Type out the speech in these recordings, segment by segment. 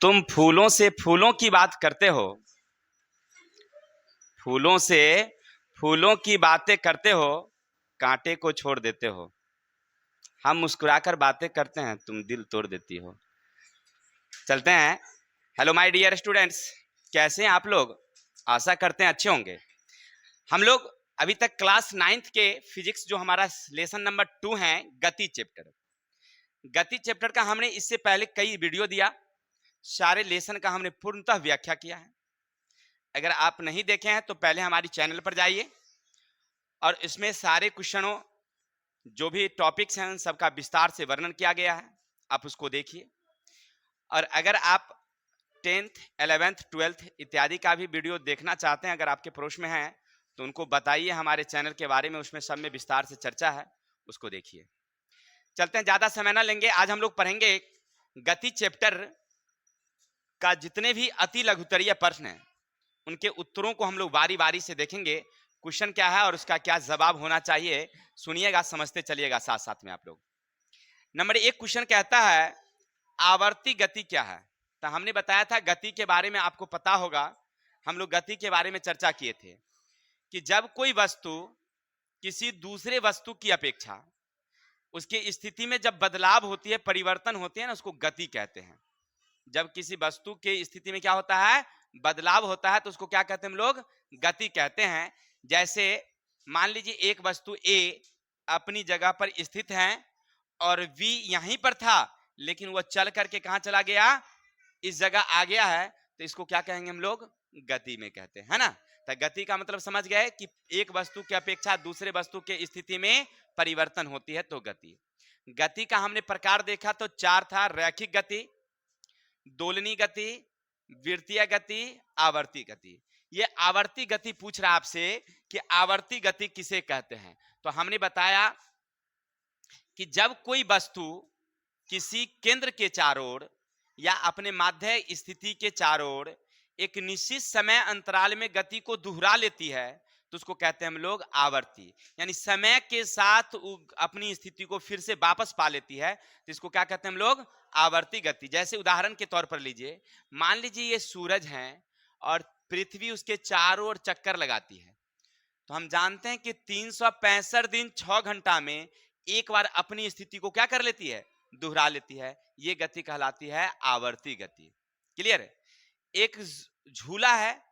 तुम फूलों से फूलों की बात करते हो, फूलों से फूलों की बातें करते हो, कांटे को छोड़ देते हो। हम मुस्कुराकर बातें करते हैं, तुम दिल तोड़ देती हो। चलते हैं। हेलो माय डियर स्टूडेंट्स, कैसे हैं आप लोग? आशा करते हैं अच्छे होंगे। हम लोग अभी तक क्लास 9th के फिजिक्स जो हमारा लेसन नंबर 2 है, गति चैप्टर, गति चैप्टर का हमने इससे पहले कई वीडियो दिया, सारे लेसन का हमने पूर्णतः व्याख्या किया है। अगर आप नहीं देखे हैं तो पहले हमारी चैनल पर जाइए और इसमें सारे क्वेश्चनों जो भी टॉपिक्स हैं उन सबका विस्तार से वर्णन किया गया है, आप उसको देखिए। और अगर आप 10th 11th 12th इत्यादि का भी वीडियो देखना चाहते हैं, अगर आपके पड़ोस में है तो उनको बताइए हमारे चैनल के बारे में, उसमें सब में विस्तार से चर्चा है, उसको देखिए। चलते हैं, ज़्यादा समय ना लेंगे। आज हम लोग पढ़ेंगे गति चैप्टर का जितने भी अति लघुत्तरीय प्रश्न हैं उनके उत्तरों को हम लोग बारी बारी से देखेंगे। क्वेश्चन क्या है और उसका क्या जवाब होना चाहिए, सुनिएगा, समझते चलिएगा साथ साथ में आप लोग। नंबर 1 क्वेश्चन कहता है आवर्ती गति क्या है। तो हमने बताया था गति के बारे में, आपको पता होगा, हम लोग गति के बारे में चर्चा किए थे कि जब कोई वस्तु किसी दूसरे वस्तु की अपेक्षा उसकी स्थिति में जब बदलाव होती है, परिवर्तन होते हैं ना, उसको गति कहते हैं। जब किसी वस्तु के स्थिति में क्या होता है, बदलाव होता है, तो उसको क्या कहते हैं हम लोग? गति कहते हैं। जैसे मान लीजिए एक वस्तु ए अपनी जगह पर स्थित है और V यहीं पर था, लेकिन वह चल करके कहां चला गया, इस जगह आ गया है, तो इसको क्या कहेंगे हम लोग? गति में कहते हैं, है ना। तो गति का मतलब समझ गए कि एक वस्तु की अपेक्षा दूसरे वस्तु के स्थिति में परिवर्तन होती है, तो गति। गति का हमने प्रकार देखा तो 4 था: रैखिक गति, दोलनी गति, वृत्तीय गति, आवर्ती गति। ये आवर्ती गति पूछ रहा आपसे कि आवर्ती गति किसे कहते हैं। तो हमने बताया कि जब कोई वस्तु किसी केंद्र के चारों ओर या अपने माध्य स्थिति के चारों ओर एक निश्चित समय अंतराल में गति को दोहरा लेती है, तो उसको कहते हैं हम लोग आवर्ती। यानी समय के साथ अपनी स्थिति को फिर से वापस पा लेती है, तो इसको क्या कहते हैं हम लोग? आवर्ती गति। जैसे उदाहरण के तौर पर लीजिए, मान लीजिए ये सूरज है और पृथ्वी उसके चारों ओर चक्कर लगाती है, तो हम जानते हैं कि 365 दिन 6 घंटा में एक बार अपनी स्थिति को क्या कर लेती है? दोहरा लेती है। ये गति कहलाती है आवर्ती गति। क्लियर है? एक झूला है,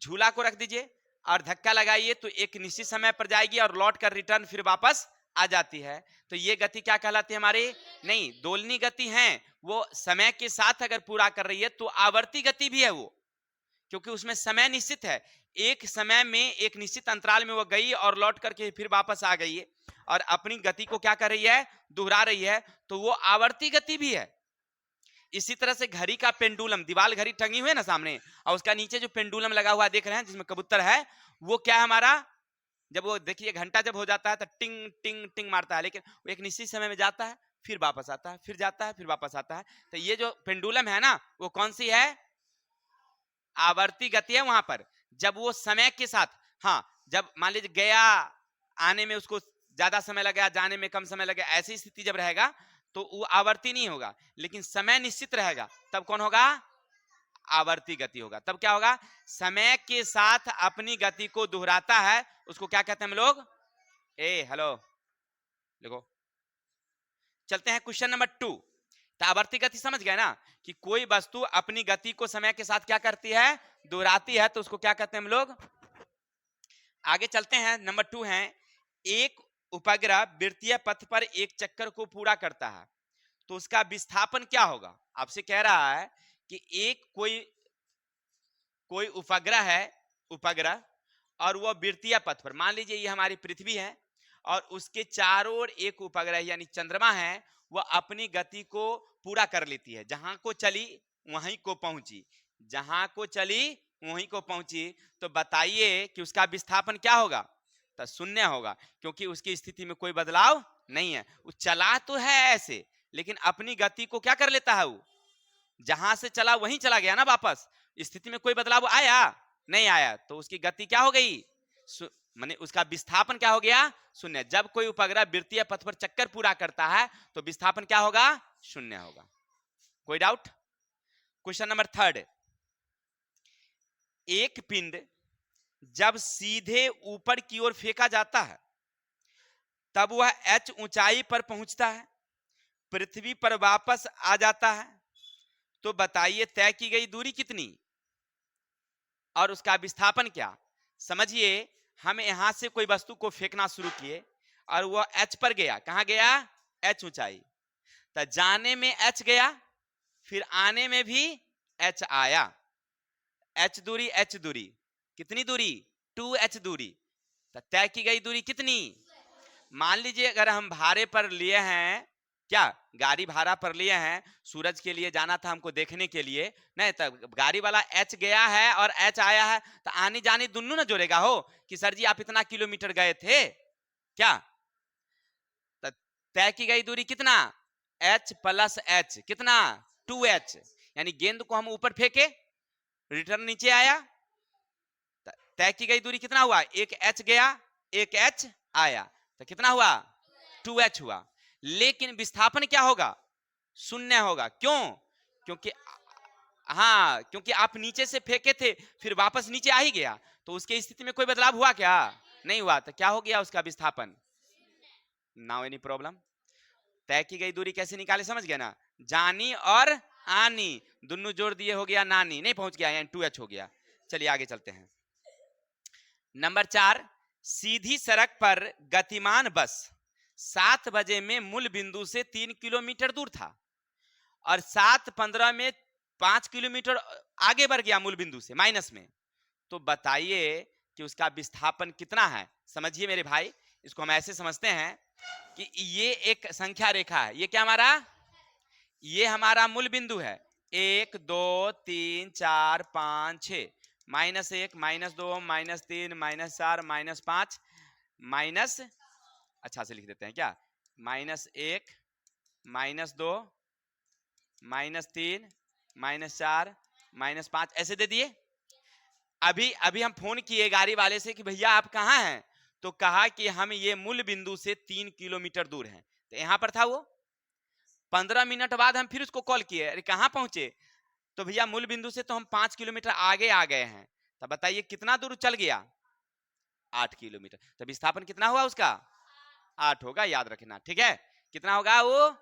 झूला को रख दीजिए और धक्का लगाइए तो एक निश्चित समय पर जाएगी और लौट कर रिटर्न फिर वापस आ जाती है, तो ये गति क्या कहलाती है हमारी? नहीं, दोलनी गति है, वो समय के साथ अगर पूरा कर रही है तो आवर्ती गति भी है वो, क्योंकि उसमें समय निश्चित है। एक समय में एक निश्चित अंतराल में वो गई और लौट करके फिर वापस आ गई है और अपनी गति को क्या कर रही है? दोहरा रही है, तो वो आवर्ती गति भी है। इसी तरह से घड़ी का पेंडुलम, दीवार घड़ी टंगी हुई है ना सामने, और उसका नीचे जो पेंडुलम लगा हुआ देख रहे हैं जिसमें कबूतर है, वो क्या है हमारा? जब वो देखिए घंटा जब हो जाता है तो टिंग टिंग टिंग मारता है, लेकिन वो एक निश्चित समय में जाता है, फिर वापस आता है, फिर जाता है, फिर वापस आता है। तो ये जो पेंडुलम है ना, वो कौन सी है? आवर्ती गति है वहां पर। जब वो समय के साथ, हाँ, जब मान लीजिए गया, आने में उसको ज्यादा समय लगा, जाने में कम समय लगा, ऐसी स्थिति जब रहेगा तो वो आवर्ती नहीं होगा, लेकिन समय निश्चित रहेगा, तब कौन होगा? आवर्ती गति होगा। तब क्या होगा? समय के साथ अपनी गति को दोहराता है, उसको क्या कहते हैं हम लोग? हेलो देखो, चलते हैं क्वेश्चन नंबर 2। तो आवर्ती गति समझ गए ना, कि कोई वस्तु अपनी गति को समय के साथ क्या करती है? दोहराती है, तो उसको क्या कहते हैं हम लोग? आगे चलते हैं, नंबर 2 है एक उपग्रह वृत्तीय पथ पर एक चक्कर को पूरा करता है, तो उसका विस्थापन क्या होगा? आपसे कह रहा है कि एक कोई उपग्रह है, उपग्रह, और वह वृत्तीय पथ पर, मान लीजिए ये हमारी पृथ्वी है और उसके चारों ओर एक उपग्रह यानी चंद्रमा है, वह अपनी गति को पूरा कर लेती है, जहां को चली वहीं को पहुंची, जहां को चली वहीं को पहुंची, तो बताइए कि उसका विस्थापन क्या होगा? तो शून्य होगा, क्योंकि उसकी स्थिति में कोई बदलाव नहीं है। वो चला तो है ऐसे, लेकिन अपनी गति को क्या कर लेता है? वो जहां से चला वहीं चला गया ना वापस, स्थिति में कोई बदलाव आया नहीं आया, तो उसकी गति क्या हो गई? माने उसका विस्थापन क्या हो गया? शून्य। जब कोई उपग्रह वृत्तीय पथ पर चक्कर पूरा करता है तो विस्थापन क्या होगा? शून्य होगा। कोई डाउट? क्वेश्चन नंबर 3, एक पिंड जब सीधे ऊपर की ओर फेंका जाता है तब वह h ऊंचाई पर पहुंचता है, पृथ्वी पर वापस आ जाता है, तो बताइए तय की गई दूरी कितनी और उसका विस्थापन क्या। समझिए, हम यहां से कोई वस्तु को फेंकना शुरू किए और वह h पर गया। कहां गया? h ऊंचाई। तो जाने में h गया, फिर आने में भी h आया। h दूरी कितनी दूरी? 2h दूरी। तो तय की गई दूरी कितनी? मान लीजिए अगर हम भाड़े पर लिए हैं, क्या गाड़ी भाड़ा पर लिए हैं, सूरज के लिए जाना था हमको देखने के लिए, नहीं तो गाड़ी वाला h गया है और h आया है, तो आनी जानी दोनों ना जोड़ेगा हो कि सर जी आप इतना किलोमीटर गए थे क्या। तो तय की गई दूरी कितना? h प्लस h कितना? 2h। यानी गेंद को हम ऊपर फेंके, रिटर्न नीचे आया, तय की गई दूरी कितना हुआ? एक h गया, एक h आया, तो कितना हुआ? 2h हुआ। लेकिन विस्थापन क्या होगा? शून्य होगा। क्यों? क्योंकि हाँ, क्योंकि आप नीचे से फेंके थे फिर वापस नीचे आ ही गया, तो उसके स्थिति में कोई बदलाव हुआ क्या? नहीं हुआ। तो क्या हो गया उसका विस्थापन? Now any problem? तय की गई दूरी कैसे निकाले समझ गया ना? जानी और आनी दोनों जोड़ दिए, हो गया नानी, नहीं पहुंच गया, यानी 2h हो गया। चलिए आगे चलते हैं। नंबर 4, सीधी सड़क पर गतिमान बस 7 बजे में मूल बिंदु से 3 किलोमीटर दूर था और 7:15 में 5 किलोमीटर आगे बढ़ गया मूल बिंदु से माइनस में, तो बताइए कि उसका विस्थापन कितना है। समझिए मेरे भाई, इसको हम ऐसे समझते हैं कि ये एक संख्या रेखा है, ये क्या हमारा? ये हमारा मूल बिंदु है, 1 2 3 4 5 6, -1 -2 -3 -4 -5 माइनस, अच्छा से लिख देते हैं क्या, -1 -2 -3 -4 -5 ऐसे दे दिए। अभी हम फोन किए गाड़ी वाले से कि भैया आप कहाँ हैं, तो कहा कि हम ये मूल बिंदु से 3 किलोमीटर दूर हैं। तो यहां पर था वो। 15 मिनट बाद हम फिर उसको कॉल किए, अरे कहाँ पहुंचे, तो भैया मूल बिंदु से तो हम 5 किलोमीटर आगे आ गए हैं। तो बताइए कितना दूर चल गया? 8 किलोमीटर। तो विस्थापन कितना हुआ उसका? 8 होगा, याद रखना, ठीक है। कितना होगा वो?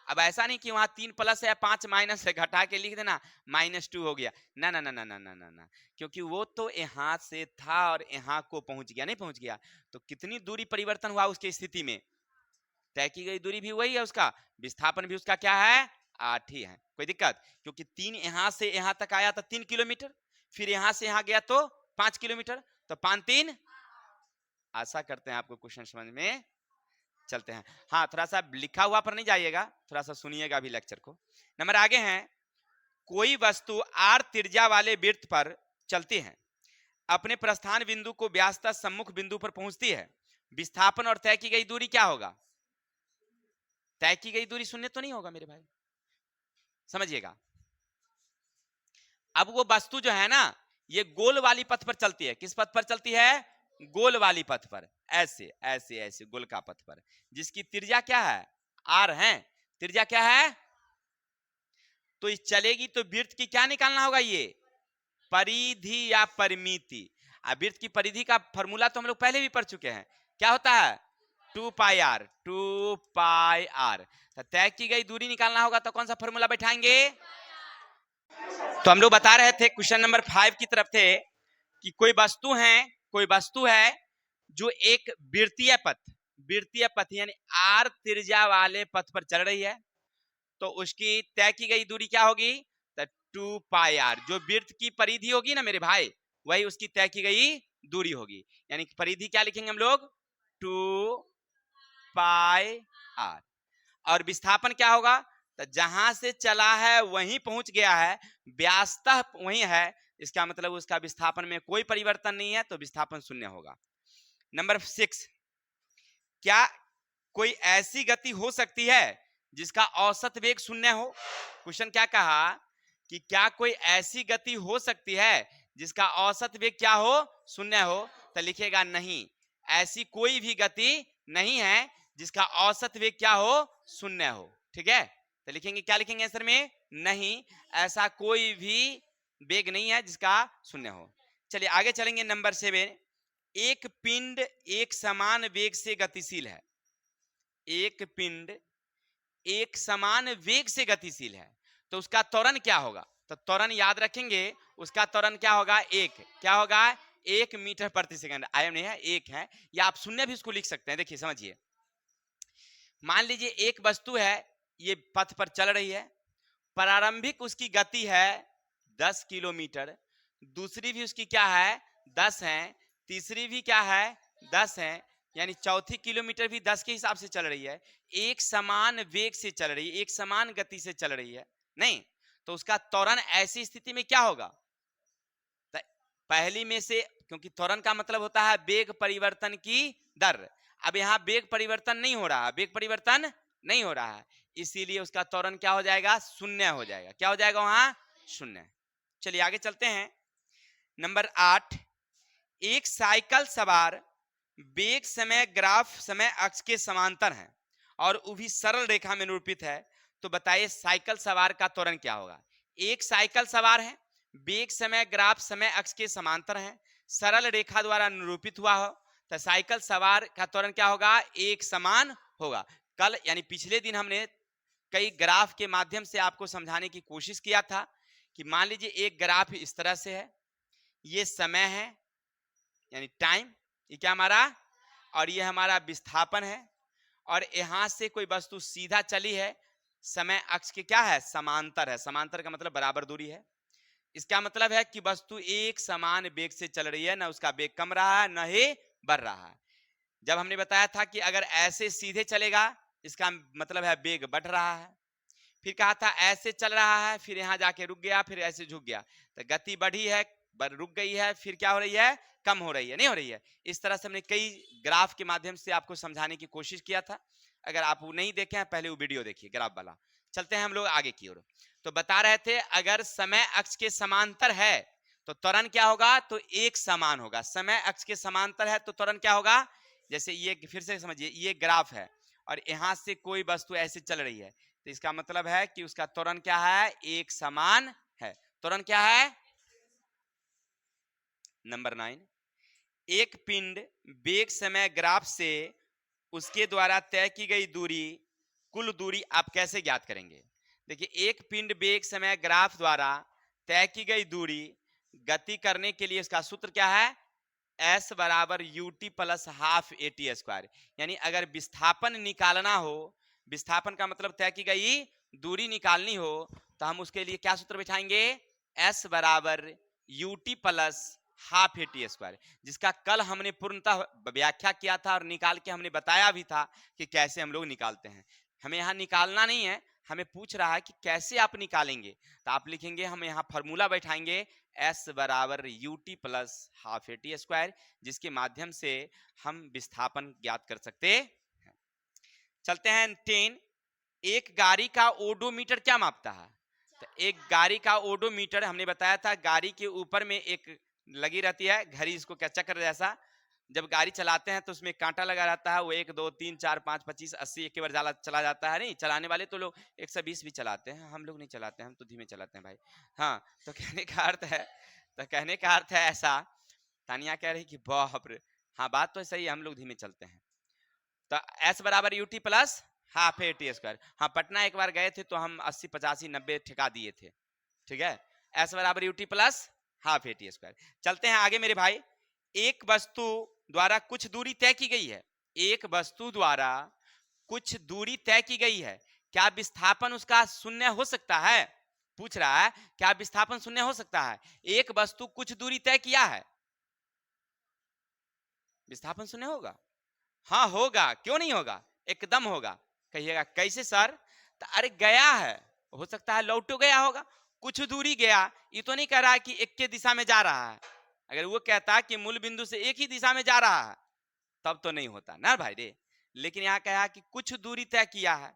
अब ऐसा नहीं कि वहां 3 प्लस है 5 माइनस है, घटा के लिख देना -2 हो गया, ना ना ना ना ना ना ना ना, क्योंकि वो तो यहाँ से था और यहाँ को पहुंच गया, नहीं पहुंच गया, तो कितनी दूरी परिवर्तन हुआ उसकी स्थिति में? तय की गई दूरी भी वही है, उसका विस्थापन भी उसका क्या है? 8 ही है। कोई दिक्कत? क्योंकि 3 यहां से यहां तक आया था 3 किलोमीटर, फिर यहां से यहां गया तो 5 किलोमीटर, तो 5 3। आशा करते हैं आपको क्वेश्चन समझ में। चलते हैं, हाँ थोड़ा सा लिखा हुआ पर नहीं जाइएगा, थोड़ा सा सुनिएगा भी लेक्चर को। नंबर आगे हैं, कोई वस्तु r त्रिज्या वाले वृत्त पर चलती है, अपने प्रस्थान बिंदु को व्यासतः सम्मुख बिंदु पर पहुंचती है, विस्थापन और तय की गई दूरी क्या होगा? तय की गई दूरी शून्य तो नहीं होगा मेरे भाई, समझिएगा। अब वो वस्तु जो है ना, ये गोल वाली पथ पर चलती है। किस पथ पर चलती है? गोल वाली पथ पर, ऐसे ऐसे ऐसे गोल का पथ पर, जिसकी त्रिज्या क्या है? r है। त्रिज्या क्या है? तो इस चलेगी तो वृत्त की क्या निकालना होगा? ये परिधि या परिमिति। वृत्त की परिधि का फॉर्मूला तो हम लोग पहले भी पढ़ चुके हैं, क्या होता है? 2πr। 2πr। तय की गई दूरी निकालना होगा तो कौन सा फॉर्मूला बैठाएंगे? तो हम लोग बता रहे थे क्वेश्चन नंबर 5 की तरफ थे कि कोई वस्तु है जो एक वृत्तीय पथ यानी r त्रिज्या वाले पथ पर चल रही है, तो उसकी तय की गई दूरी क्या होगी? तो 2πr। जो वृत्त की परिधि होगी ना मेरे भाई, वही उसकी तय की गई दूरी होगी। यानी परिधि क्या लिखेंगे हम लोग? 2πr। और विस्थापन क्या होगा? तो जहां से चला है वहीं पहुंच गया है, व्यासतः वहीं है, इसका मतलब उसका विस्थापन में कोई परिवर्तन नहीं है, तो विस्थापन शून्य होगा। नंबर 6, क्या कोई ऐसी गति हो सकती है जिसका औसत वेग शून्य हो? क्वेश्चन क्या कहा कि क्या कोई ऐसी गति हो सकती है जिसका औसत वेग क्या हो? शून्य हो। तो लिखेगा नहीं, ऐसी कोई भी गति नहीं है जिसका औसत वेग क्या हो? शून्य हो। ठीक है, तो लिखेंगे क्या, लिखेंगे आंसर में, नहीं, ऐसा कोई भी वेग नहीं है जिसका शून्य हो। चलिए आगे चलेंगे। नंबर 7, एक पिंड एक समान वेग से गतिशील है। एक पिंड एक समान वेग से गतिशील है, तो उसका त्वरण क्या होगा? तो त्वरण याद रखेंगे, उसका त्वरण क्या होगा, एक, क्या होगा, 1 मीटर प्रति सेकंड। आयाम नहीं है, एक है, या आप शून्य भी उसको लिख सकते हैं। देखिए समझिए, मान लीजिए एक वस्तु है, ये पथ पर चल रही है, प्रारंभिक उसकी गति है 10 किलोमीटर, दूसरी भी उसकी क्या है 10 है, तीसरी भी क्या है 10 है, यानी चौथी किलोमीटर भी 10 के हिसाब से चल रही है, एक समान वेग से चल रही है, एक समान गति से चल रही है, नहीं, तो उसका त्वरण ऐसी स्थिति में क्या होगा? तो पहली में से, क्योंकि त्वरण का मतलब होता है वेग परिवर्तन की दर, अब यहां वेग परिवर्तन नहीं हो रहा, वेग परिवर्तन नहीं हो रहा है, इसीलिए उसका त्वरण क्या हो जाएगा, शून्य हो जाएगा। क्या हो जाएगा वहां, शून्य। चलिए आगे चलते हैं। नंबर 8, एक साइकिल सवार वेग समय ग्राफ समय अक्ष के समांतर है और वो भी सरल रेखा में निरूपित है, तो बताइए साइकिल सवार का त्वरण क्या होगा? एक साइकिल सवार है, वेग समय ग्राफ समय अक्ष के समांतर है, सरल रेखा द्वारा निरूपित हुआ हो, तो साइकिल सवार का त्वरण क्या होगा, एक समान होगा। कल यानी पिछले दिन हमने कई ग्राफ के माध्यम से आपको समझाने की कोशिश किया था कि मान लीजिए एक ग्राफ इस तरह से है, ये समय है यानी टाइम, ये क्या हमारा, और ये हमारा विस्थापन है, और यहां से कोई वस्तु सीधा चली है, समय अक्ष के क्या है, समांतर है, समांतर का मतलब बराबर दूरी है। इसका मतलब है कि वस्तु एक समान वेग से चल रही है, ना उसका वेग कम रहा है, ना ही बढ़ रहा है। जब हमने बताया था कि अगर ऐसे सीधे चलेगा, इसका मतलब है वेग बढ़ रहा है, फिर कहा था ऐसे चल रहा है, फिर यहां जाके रुक गया, फिर ऐसे झुक गया, तो गति बढ़ी है, रुक गई है, फिर क्या हो रही है, कम हो रही है, नहीं हो रही है। इस तरह से हमने कई ग्राफ के माध्यम से आपको समझाने की कोशिश किया था। अगर आप वो नहीं देखे हैं, पहले वो वीडियो देखिए ग्राफ वाला। चलते हैं हम लोग आगे की ओर। तो बता रहे थे अगर समय अक्ष के समांतर है तो त्वरण क्या होगा, तो एक समान होगा। समय अक्ष के समांतर है तो त्वरण क्या होगा, जैसे ये फिर से समझिए, ये ग्राफ है और यहां से कोई वस्तु ऐसे चल रही है, तो इसका मतलब है कि उसका त्वरण क्या है, एक समान है। त्वरण क्या है? नंबर 9, एक पिंड वेग समय ग्राफ से उसके द्वारा तय की गई दूरी, कुल दूरी आप कैसे ज्ञात करेंगे? देखिए एक पिंड वेग समय ग्राफ द्वारा तय की गई दूरी गति करने के लिए इसका सूत्र क्या है, S बराबर ut plus half AT square. यानी अगर विस्थापन निकालना हो, विस्थापन का मतलब तय की गई दूरी निकालनी हो, तो हम उसके लिए क्या सूत्र बिठाएंगे, S बराबर ut plus half AT square, जिसका कल हमने पूर्णतः व्याख्या किया था और निकाल के हमने बताया भी था कि कैसे हम लोग निकालते हैं। हमें यहाँ निकालना नहीं है, हमें पूछ रहा है कि कैसे आप निकालेंगे, तो आप लिखेंगे, हम यहाँ फॉर्मूला बैठाएंगे S बराबर ut plus half AT square, जिसके माध्यम से हम विस्थापन ज्ञात कर सकते हैं। चलते हैं 10, एक गाड़ी का ओडोमीटर क्या मापता है? तो एक गाड़ी का ओडोमीटर हमने बताया था, गाड़ी के ऊपर में एक लगी रहती है घड़ी, इसको क्या चक्र जैसा, जब गाड़ी चलाते हैं तो उसमें कांटा लगा रहता है, वो 1 2 3 4 5 25 80 एक बार चला जाता है। नहीं, चलाने वाले तो लोग 120 भी चलाते हैं, हम लोग नहीं चलाते हैं, हम तो धीमे चलाते हैं भाई। हाँ, तो कहने का अर्थ है, तो कहने का अर्थ है ऐसा, तानिया कह रही कि बाप रे, हाँ बात तो सही है, हम लोग धीमे चलते हैं। तो S बराबर ut plus half AT square. हाँ, पटना एक बार गए थे तो हम 80 85 90 ठेका दिए थे, ठीक है। S बराबर ut plus half AT square. चलते हैं आगे मेरे भाई। एक वस्तु द्वारा कुछ दूरी तय की गई है, एक वस्तु द्वारा कुछ दूरी तय की गई है, क्या विस्थापन उसका शून्य हो सकता है? पूछ रहा है क्या विस्थापन शून्य हो सकता है? एक वस्तु कुछ दूरी तय किया है, विस्थापन शून्य होगा? हाँ होगा, क्यों नहीं होगा, एकदम होगा। कहिएगा कैसे सर? तो अरे गया है, हो सकता है लौटो गया होगा, कुछ दूरी गया, ये तो नहीं कह रहा है कि एक के दिशा में जा रहा है। अगर वो कहता कि मूल बिंदु से एक ही दिशा में जा रहा है तब तो नहीं होता ना भाई रे। लेकिन यहाँ कहा कि कुछ दूरी तय किया है,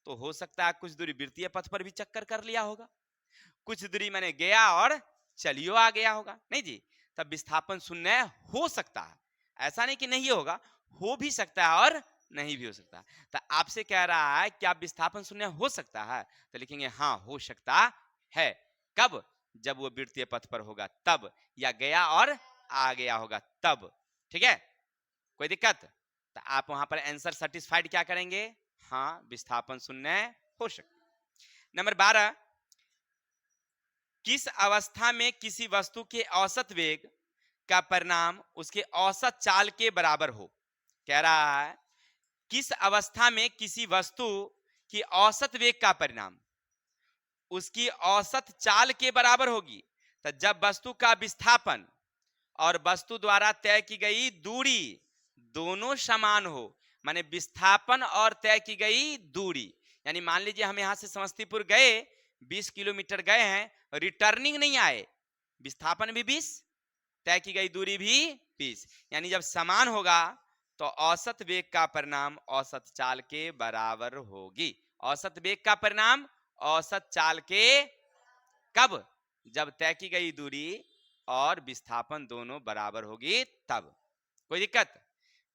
तो हो सकता है कुछ दूरी वृत्तीय पथ पर भी चक्कर कर लिया होगा, कुछ दूरी मैंने गया और चलियो आ गया होगा, नहीं जी, तब विस्थापन शून्य हो सकता है। ऐसा नहीं कि नहीं होगा, हो भी सकता है और नहीं भी हो सकता। तो आपसे कह रहा है क्या विस्थापन शून्य हो सकता है, तो लिखेंगे हाँ हो सकता है। कब? जब वो वृत्तीय पथ पर होगा तब, या गया और आ गया होगा तब। ठीक है, कोई दिक्कत? तो आप वहां पर आंसर सेटिस्फाइड क्या करेंगे? हाँ विस्थापन शून्य हो सकता। नंबर 12, किस अवस्था में किसी वस्तु के औसत वेग का परिणाम उसके औसत चाल के बराबर हो? कह रहा है किस अवस्था में किसी वस्तु की औसत वेग का परिणाम उसकी औसत चाल के बराबर होगी? तो जब वस्तु का विस्थापन और वस्तु द्वारा तय की गई दूरी दोनों समान हो, माने विस्थापन और तय की गई दूरी, यानी मान लीजिए हम यहां से समस्तीपुर गए, 20 किलोमीटर गए हैं, रिटर्निंग नहीं आए, विस्थापन भी 20, तय की गई दूरी भी 20, यानी जब समान होगा तो औसत वेग का परिणाम औसत चाल के बराबर होगी। औसत वेग का परिणाम औसत चाल के कब? जब तय की गई दूरी और विस्थापन दोनों बराबर होगी तब। कोई दिक्कत?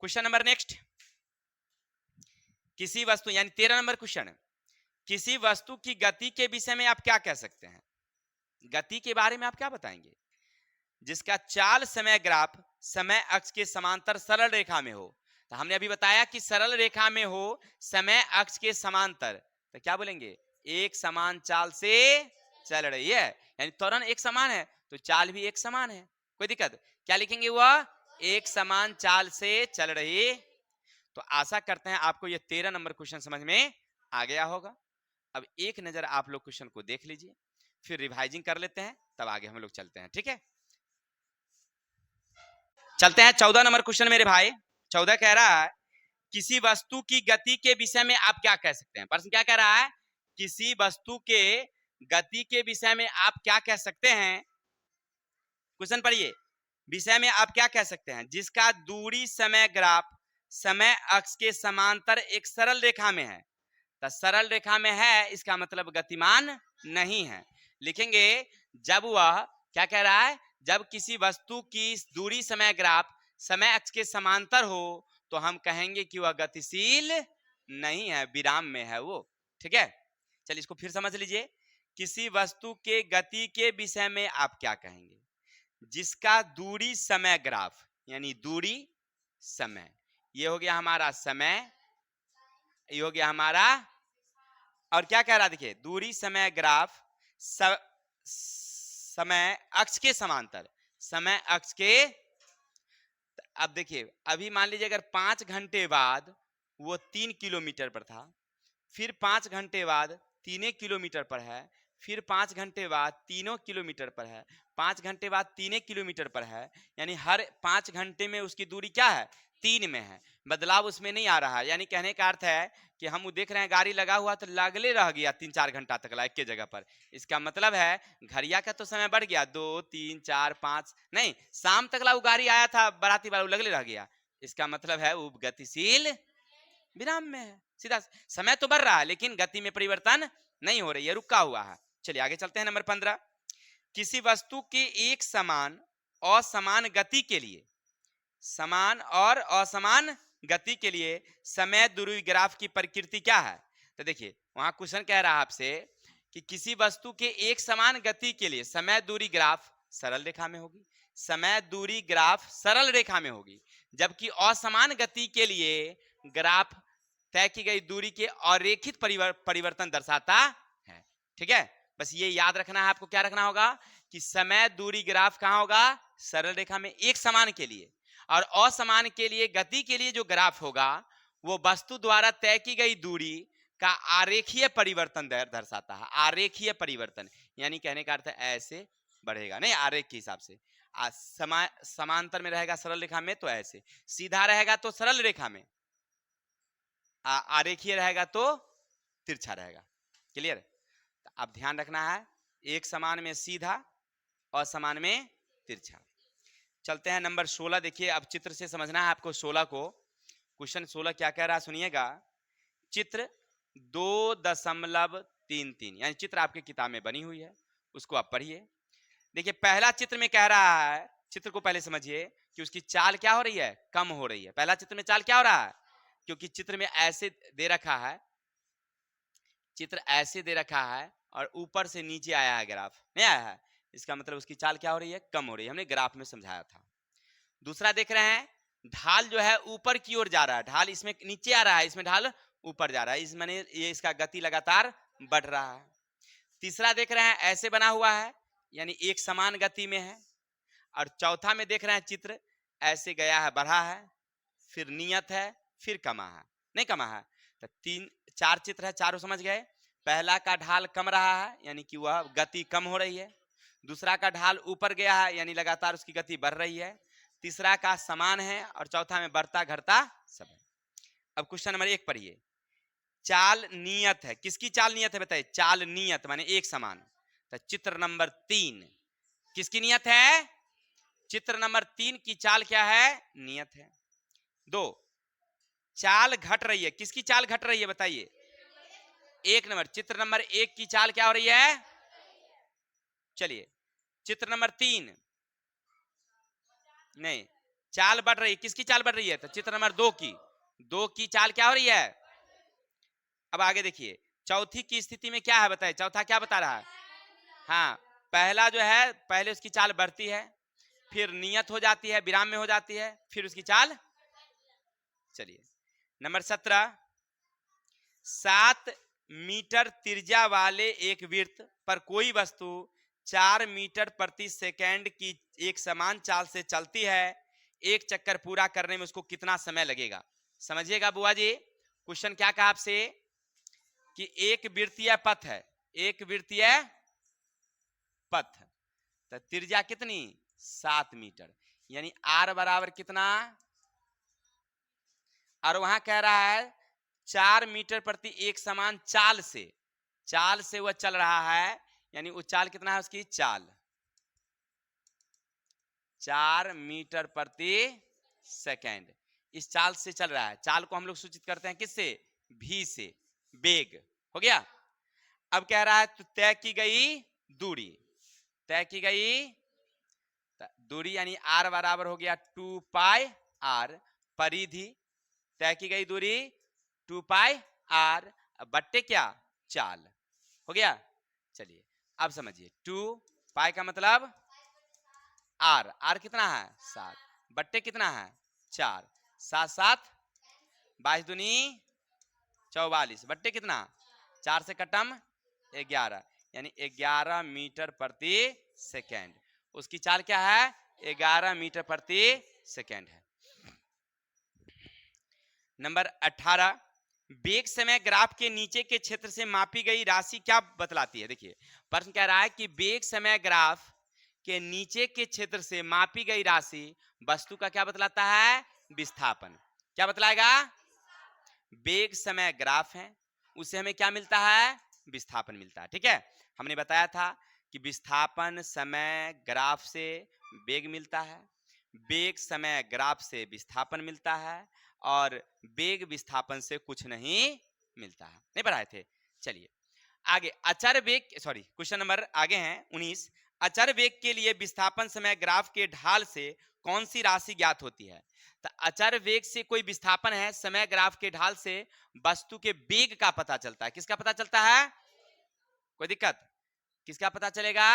क्वेश्चन नंबर नेक्स्ट, किसी वस्तु यानी 13 नंबर क्वेश्चन, किसी वस्तु की गति के विषय में आप क्या कह सकते हैं? गति के बारे में आप क्या बताएंगे? जिसका चाल समय ग्राफ समय अक्ष के समांतर सरल रेखा में हो। तो हमने अभी बताया कि सरल रेखा में हो समय अक्ष के समांतर, तो क्या बोलेंगे? एक समान चाल से चल रही है, यानी त्वरण एक समान है तो चाल भी एक समान है। कोई दिक्कत? क्या लिखेंगे? वह एक समान चाल से चल रही। तो आशा करते हैं आपको यह 13 नंबर क्वेश्चन समझ में आ गया होगा। अब एक नजर आप लोग क्वेश्चन को देख लीजिए, फिर रिवाइजिंग कर लेते हैं, तब आगे हम लोग चलते हैं। ठीक है, चलते हैं 14 नंबर क्वेश्चन मेरे भाई। 14 कह रहा है किसी वस्तु की गति के विषय में आप क्या कह सकते हैं? प्रश्न क्या कह रहा है? किसी वस्तु के गति के विषय में आप क्या कह सकते हैं? क्वेश्चन पढ़िए, विषय में आप क्या कह सकते हैं? जिसका दूरी समय ग्राफ समय अक्ष के समांतर एक सरल रेखा में है। तो सरल रेखा में है इसका मतलब गतिमान नहीं है। लिखेंगे जब वह क्या कह रहा है? जब किसी वस्तु की दूरी समय ग्राफ समय अक्ष के समांतर हो तो हम कहेंगे कि वह गतिशील नहीं है, विराम में है वो। ठीक है, चलिए इसको फिर समझ लीजिए। किसी वस्तु के गति के विषय में आप क्या कहेंगे? जिसका दूरी समय ग्राफ, यानी दूरी समय, ये हो गया हमारा समय, ये हो गया हमारा, और क्या कह रहा है? देखिए दूरी समय ग्राफ समय अक्ष के समांतर, समय अक्ष के। अब देखिए अभी मान लीजिए अगर 5 घंटे बाद वो 3 किलोमीटर पर था, फिर 5 घंटे बाद 3 किलोमीटर पर है, फिर 5 घंटे बाद 3 किलोमीटर पर है, 5 घंटे बाद 3 किलोमीटर पर है, यानी हर 5 घंटे में उसकी दूरी क्या है? 3 में है, बदलाव उसमें नहीं आ रहा है। यानी कहने का अर्थ है कि हम देख रहे हैं गाड़ी लगा हुआ तो लगले रह गया 3-4 घंटा तक एक के जगह पर। इसका मतलब है घड़िया का तो समय बढ़ गया, 2 3 4 5 नहीं, शाम तक वो गाड़ी आया था बाराती वाला, लगले रह गया। इसका मतलब है वो गतिशील विराम में है। सीधा समय तो बढ़ रहा है लेकिन गति में परिवर्तन नहीं हो रही है, रुका हुआ है। चलिए आगे चलते हैं। नंबर 15, किसी वस्तु के एक समान असमान गति के लिए, समान और असमान गति के लिए समय दूरी ग्राफ की प्रकृति क्या है? तो देखिए वहां क्वेश्चन कह रहा है आपसे कि किसी वस्तु के एक समान गति के लिए समय दूरी ग्राफ सरल रेखा में होगी, समय दूरी ग्राफ सरल रेखा में होगी, जबकि असमान गति के लिए ग्राफ तय की गई दूरी के अरेखित परिवर्तन दर्शाता है। ठीक है, बस ये याद रखना है आपको। क्या रखना होगा? कि समय दूरी ग्राफ कहां होगा? सरल रेखा में एक समान के लिए, और असमान के लिए गति के लिए जो ग्राफ होगा वो वस्तु द्वारा तय की गई दूरी का आरेखीय परिवर्तन दर्शाता है। आरेखीय परिवर्तन यानी कहने का अर्थ ऐसे बढ़ेगा नहीं, आरेख के हिसाब से। समांतर में रहेगा सरल रेखा में तो ऐसे, सीधा रहेगा तो सरल रेखा में, आरेखीय रहेगा तो तिरछा रहेगा। क्लियर? तो अब ध्यान रखना है, एक समान में सीधा, असमान में तिरछा। चलते हैं नंबर 16। देखिए अब चित्र से समझना है आपको 16 को। क्वेश्चन 16 क्या कह रहा है सुनिएगा। चित्र 2.33, यानी चित्र आपकी किताब में बनी हुई है, उसको आप पढ़िए। देखिए पहला चित्र में कह रहा है, चित्र को पहले समझिए कि उसकी चाल क्या हो रही है? कम हो रही है। पहला चित्र में चाल क्या हो रहा है? क्योंकि चित्र में ऐसे दे रखा है, चित्र ऐसे दे रखा है और ऊपर से नीचे आया है, ग्राफ नहीं आया है, इसका मतलब उसकी चाल क्या हो रही है, कम हो रही है। हमने ग्राफ में समझाया था। दूसरा देख रहे हैं, ढाल जो है ऊपर की ओर जा रहा है, ढाल इसमें नीचे आ रहा है, इसमें ढाल ऊपर जा रहा है, इस माने ये इसका गति लगातार बढ़ रहा है। तीसरा देख रहे हैं, ऐसे बना हुआ है, यानी एक समान गति में है। और चौथा में देख रहे हैं चित्र, ऐसे गया है, बढ़ा है, फिर नियत है, फिर कमा है, नहीं कमा है। तो तीन चार चित्र है, चारों समझ गए। पहला का ढाल कम रहा है, यानी कि वह गति कम हो रही है। दूसरा का ढाल ऊपर गया है, यानी लगातार उसकी गति बढ़ रही है। तीसरा का समान है और चौथा में बढ़ता घटता सब है। अब क्वेश्चन नंबर 1 पढ़िए। चाल नियत है, किसकी चाल नियत है बताइए? चाल नियत माने एक समान। तो चित्र नंबर 3 किसकी नियत है? चित्र नंबर 3 की चाल क्या है? नियत है। 2, चाल घट रही है, किसकी चाल घट रही है बताइए? 1 नंबर, चित्र नंबर 1 की चाल क्या हो रही है? चलिए चित्र नंबर 3 नहीं, चाल बढ़ रही है, किसकी चाल बढ़ रही है? तो चित्र नंबर 2 की चाल क्या हो रही है? अब आगे देखिए, चौथी की स्थिति में क्या है बताइए? चौथा क्या बता रहा है? हाँ, पहला जो है, पहले उसकी चाल बढ़ती है, फिर नियत हो जाती है, विराम में हो जाती है, फिर उसकी चाल। चलिए नंबर 17, 7 मीटर त्रिज्या वाले एक वृत्त पर कोई वस्तु 4 मीटर प्रति सेकंड की एक समान चाल से चलती है, एक चक्कर पूरा करने में उसको कितना समय लगेगा? समझिएगा बुआ जी, क्वेश्चन क्या कहा आपसे कि एक वृत्तीय पथ है, एक वृत्तीय पथ, तो त्रिज्या कितनी? 7 मीटर, यानी r बराबर कितना? और वहां कह रहा है 4 मीटर प्रति एक समान चाल से वह चल रहा है, यानी वो चाल कितना है उसकी? चाल 4 मीटर प्रति सेकंड, इस चाल से चल रहा है। चाल को हम लोग सूचित करते हैं किससे? v से, वेग। हो गया। अब कह रहा है तो तय की गई दूरी, तय की गई दूरी यानी r बराबर हो गया 2 पाई r, परिधि तय की गई दूरी 2 पाई r बट्टे क्या? चाल। हो गया। चलिए अब समझिए, 2 पाई का मतलब r कितना है? 7, बट्टे कितना है? 4, 7 7 22 दूनी 44, बट्टे कितना? 4 से कटम 11, यानी 11 मीटर प्रति सेकेंड। उसकी चाल क्या है? 11 मीटर प्रति सेकेंड है। नंबर 18, वेग समय ग्राफ के नीचे के क्षेत्र से मापी गई राशि क्या बतलाती है? देखिए प्रश्न कह रहा है कि वेग समय ग्राफ के नीचे के क्षेत्र से मापी गई राशि वस्तु का क्या बतलाता है? विस्थापन। क्या बतलाएगा? वेग समय ग्राफ है, उससे हमें क्या मिलता है? विस्थापन मिलता है। ठीक है, हमने बताया था कि विस्थापन समय ग्राफ से वेग मिलता है, वेग समय ग्राफ से विस्थापन मिलता है, और वेग विस्थापन से कुछ नहीं मिलता है। नहीं पढ़ाए थे? चलिए आगे, अचर वेग, सॉरी क्वेश्चन नंबर आगे हैं 19, अचर वेग के लिए विस्थापन समय ग्राफ के ढाल से कौन सी राशि ज्ञात होती है? तो अचर वेग से कोई विस्थापन है, समय ग्राफ के ढाल से वस्तु के वेग का पता चलता है। किसका पता चलता है? कोई दिक्कत? किसका पता चलेगा?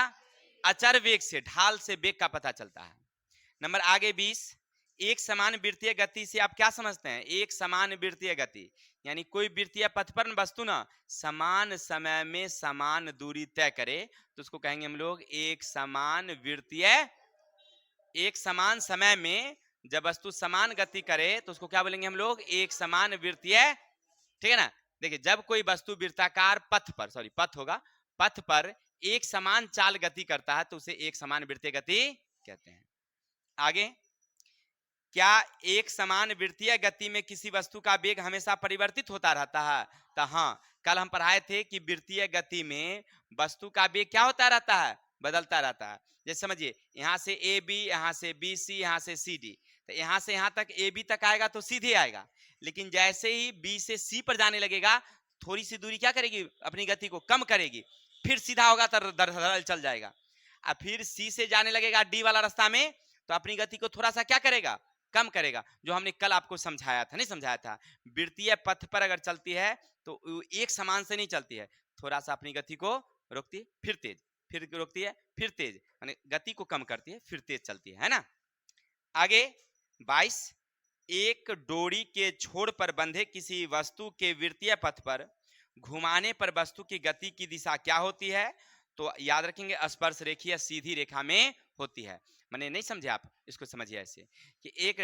अचर वेग से, ढाल से वेग का पता चलता है। नंबर आगे 20, एक समान वृत्तीय गति से आप क्या समझते हैं? एक समान वृत्तीय गति यानी कोई वृत्तीय पथ पर वस्तु ना समान समय में समान दूरी तय करे तो उसको कहेंगे हम लोग एक समान वृत्तीय। एक समान समय में जब वस्तु समान गति करे तो उसको क्या बोलेंगे हम लोग? एक समान वृत्तीय। ठीक है ना? देखिए जब कोई वस्तु वृत्ताकार पथ पर, सॉरी पथ होगा, पथ पर एक समान चाल गति करता है तो उसे एक समान वृत्तीय गति कहते हैं। आगे, क्या एक समान वृत्तीय गति में किसी वस्तु का वेग हमेशा परिवर्तित होता रहता है? तो हाँ, कल हम पढ़ाए थे कि वृत्तीय गति में वस्तु का वेग क्या होता रहता है? बदलता रहता है। जैसे समझिए, यहाँ से ए बी, यहाँ से बी सी, यहाँ से सी डी, तो यहाँ से यहाँ तक ए बी तक आएगा तो सीधे आएगा, लेकिन जैसे ही बी से सी पर जाने लगेगा थोड़ी सी दूरी क्या करेगी? अपनी गति को कम करेगी, फिर सीधा होगा तो दरअसल चल जाएगा। अब फिर सी से जाने लगेगा डी वाला रास्ता में तो अपनी गति को थोड़ा सा क्या करेगा? कम करेगा। जो हमने कल आपको समझाया था, नहीं समझाया था, वृत्तीय पथ पर अगर चलती है तो एक समान से नहीं चलती है, थोड़ा सा अपनी गति को रोकती है, फिर तेज, फिर रोकती है, फिर तेज, यानी गति को कम करती है, फिर तेज चलती है ना। आगे 22, एक डोरी के छोर पर बंधे किसी वस्तु के वृत्तीय पथ पर घुमाने पर वस्तु की गति की दिशा क्या होती है? तो याद रखेंगे स्पर्श रेखीय सीधी रेखा में होती है। मैंने नहीं समझे, आप इसको समझिए ऐसे कि एक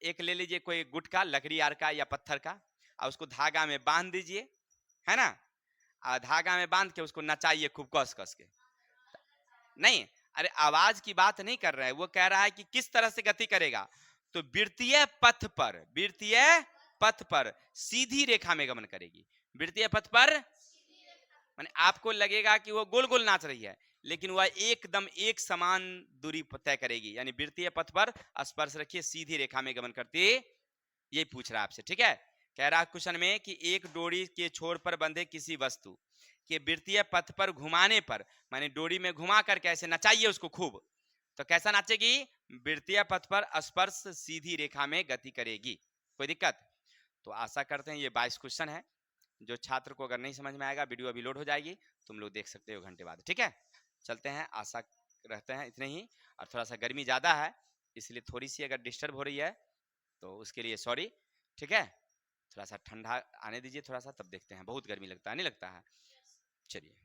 एक ले लीजिए कोई गुटका लकड़ी आर का या पत्थर का, और उसको धागा में बांध दीजिए, है ना, और धागा में बांध के उसको नचाइए खूब कस कस के। नहीं, अरे आवाज की बात नहीं कर रहा है, वो कह रहा है कि किस तरह से गति करेगा। तो वृत्तीय पथ पर, वृत्तीय पथ पर सीधी रेखा में गमन करेगी। वृत्तीय पथ पर माने आपको लगेगा कि वो गोल गोल नाच रही है, लेकिन वह एकदम एक समान दूरी तय करेगी, यानी वृत्तीय पथ पर स्पर्श रखिए सीधी रेखा में गमन करती, ये पूछ रहा है आपसे, ठीक है। कह रहा है क्वेश्चन में कि एक डोरी के छोर पर बंधे किसी वस्तु के वृत्तीय पथ पर घुमाने पर, माने डोरी में घुमा कर कैसे नचाइए उसको खूब, तो कैसा नाचेगी? वृत्तीय पथ पर स्पर्श सीधी रेखा में गति करेगी। कोई दिक्कत? तो आशा करते हैं ये 22 क्वेश्चन है, जो छात्र को अगर नहीं समझ में आएगा वीडियो अभी लोड हो जाएगी, तुम लोग देख सकते हो घंटे बाद, ठीक है। चलते हैं, आशा रहते हैं इतने ही। और थोड़ा सा गर्मी ज्यादा है, इसलिए थोड़ी सी अगर डिस्टर्ब हो रही है तो उसके लिए सॉरी, ठीक है। थोड़ा सा ठंडा आने दीजिए थोड़ा सा, तब देखते हैं। बहुत गर्मी लगता है, नहीं लगता है? चलिए।